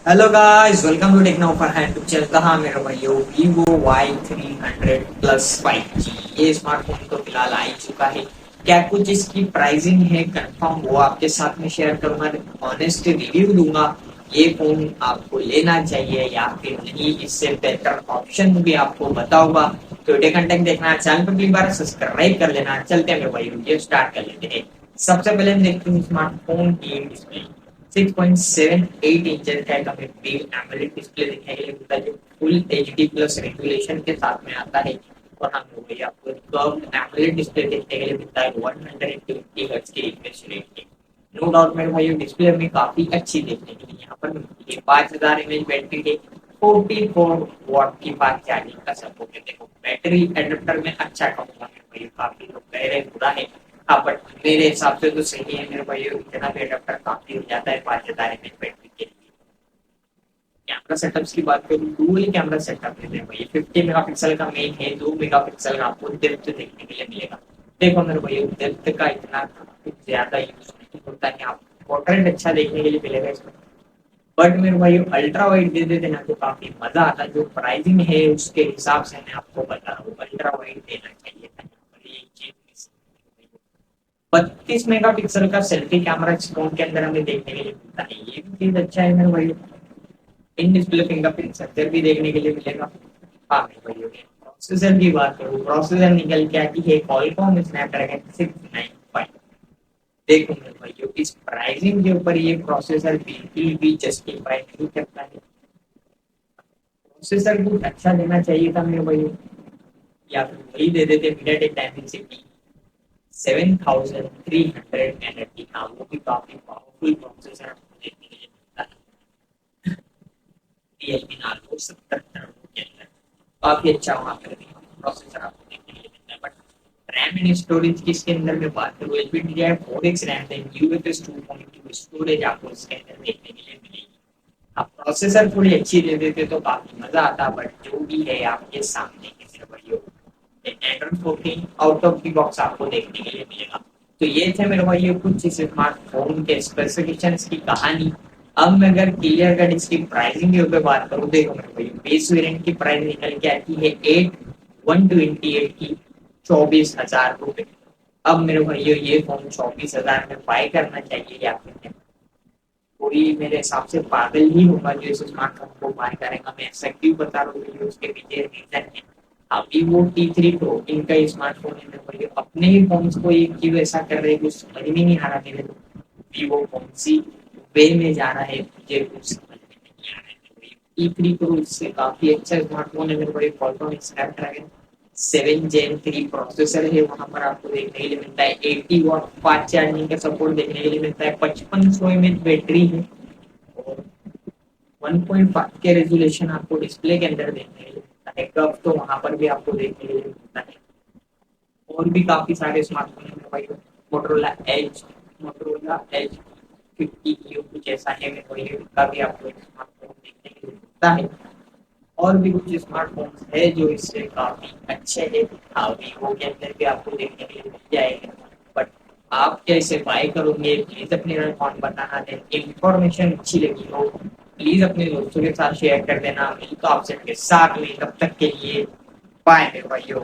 Hello guys, welcome to techno for hand टू चल रहा मेरा भाइयों Vivo Y300 Plus 5G। ये स्मार्टफोन तो फिलहाल आ ही चुका है। क्या कुछ इसकी प्राइसिंग है कंफर्म, वो आपके साथ में शेयर करूंगा, ऑनेस्ट रिव्यू दूंगा। ये फोन आपको लेना चाहिए या फिर नहीं, इससे बेहतर ऑप्शन भी आपको बताऊंगा। तो वीडियो कंटेंट देखना, चैनल पर एक बार सब्सक्राइब कर लेना। चलते हैं मेरे भाई, वीडियो स्टार्ट कर लेते हैं। सबसे पहले हम देखते हैं स्मार्टफोन की डिस्प्ले। 6.78 इंचेस का एक हमें बिग एमोलेड डिस्प्ले दिखाई के लिए मिलता है, जो फुल एचडी प्लस रेजोल्यूशन के साथ में आता है। और हम लोग ये आपको कर्व्ड एमोलेड डिस्प्ले देखने के लिए मिलता है 120 हर्ट्ज की रिफ्रेश रेट की। नो डाउट मेरे भाई, डिस्प्ले में काफी अच्छी देखने के लिए यहाँ पर मिलती है। 5000 mAh बैटरी के 44 वॉट की फास्ट चार्जिंग का सपोर्ट है। देखो बैटरी एडेप्टर में अच्छा कहूंगा मेरे भाई, काफी लोग कह रहे हैं बुरा है। हाँ, बट मेरे हिसाब से तो सही है मेरे भाई, इतना भी एडेप्टर काफी हो जाता है 5000 mAh बैटरी के लिए। कैमरा सेटअप्स की बात करूँ, डुअल कैमरा सेटअप है भाई। 50 मेगापिक्सल का मेन है, 2 मेगापिक्सल का आपको डेप्थ देखने के लिए मिलेगा। देखो मेरे भाई, डेप्थ का इतना कुछ ज्यादा यूज नहीं होता है, आपको पोर्ट्रेट अच्छा देखने के लिए मिलेगा इसमें। बट मेरे भाई अल्ट्रा वाइड दे देते ना तो काफी मजा आता। जो प्राइसिंग है उसके हिसाब से मैं आपको बता रहा हूँ, अल्ट्रा वाइड देना चाहिए था यहाँ पर। ये चीज 32 मेगापिक्सल का सेल्फी कैमरा इस फोन के अंदर हमें देखने के लिए मिलता है, ये भी चीज अच्छा है मेरे भाई। इन डिस्प्ले फिंगरप्रिंट सेंसर भी देखने के लिए मिलेगा। हाँ मेरे भाई, प्रोसेसर की बात करूँ, प्रोसेसर निकल के आती है क्वालकॉम स्नैपड्रैगन 695। देखो मेरे भाई, इस प्राइसिंग के ऊपर ये प्रोसेसर बिल्कुल भी जस्टिफाई नहीं करता है। प्रोसेसर कुछ अच्छा देना चाहिए था मेरे भाई, या फिर वही दे देते मीडियाटेक डायमेंसिटी 7300 एनएफटी का, वो भी काफी पावरफुल प्रोसेसर आपको देखने के लिए मिलता है। रियलमी नार्जो 70 के अंदर काफी अच्छा वहां पर प्रोसेसर आपको देखने के लिए मिलता है। बट रैम एंड स्टोरेज की इसके अंदर मैं बात करूँ, LPDDR 4x RAM then UFS 2.2 storage आपको इसके अंदर देखने के लिए मिलेगी। आप प्रोसेसर थोड़ी अच्छी दे देते तो काफी मजा आता, बट जो भी है आपके सामने के भाई, Android 14 out of the box आपको देखने के लिए मिलेगा। तो ये थे मेरे भाई कुछ स्मार्टफोन के स्पेसिफिकेशंस की कहानी। अब मैं अगर क्लियर कट इसकी प्राइसिंग के ऊपर बात करूँ, देखो मेरे भाई बेस वेरिएंट की प्राइस निकल के आती है 128 की 24,000 रुपए। अब मेरे भाइयों ये फोन 24,000 में बाय करना चाहिए या फिर कोई मेरे हिसाब से पागल ही होगा जो इस स्मार्टफोन को बाय करेगा। मैं ऐसा क्यों बता रहा हूँ, उसके पीछे रीजन है। अभी वो T3 प्रो इनका स्मार्टफोन है मेरे भाई, अपने ही फोन को ये क्यों ऐसा कर रहे हैं, कुछ समझ में नहीं आ रहा मेरे को। वीवो कौन सी वे में जा रहा है, मुझे कुछ समझ में नहीं आ रहा है। T3 प्रो इससे काफी अच्छा स्मार्टफोन है मेरे भाई। क्वालकॉम स्नैपड्रैगन 7 Gen 3 प्रोसेसर है, वहां पर आपको देखने के लिए मिलता है 80 वॉट फास्ट चार्जिंग का सपोर्ट देखने के लिए मिलता है। 5500 mAh बैटरी है और 1.5 के रेजोल्यूशन आपको डिस्प्ले के अंदर देखने के लिए मिलता है। कर्व तो वहां पर भी आपको देखने के लिए मिलता है। और भी काफी सारे स्मार्टफोन है भाई। मोटरोला एज 50 कुछ ऐसा है मेरे भाई, उनका भी आपको स्मार्टफोन देखने के लिए मिलता है। और भी कुछ स्मार्टफोन्स है जो इससे काफी अच्छे है। हाँ, वीवो के अंदर भी आपको देखने के लिए मिल जाएगा। बट आप कैसे बाय करोगे, प्लीज अपने अकाउंट बताना दें। इंफॉर्मेशन अच्छी लगी हो प्लीज अपने दोस्तों के साथ शेयर कर देना। मिलता आपसे के साथ में, तब तक के लिए बाय मेरे भाइयों।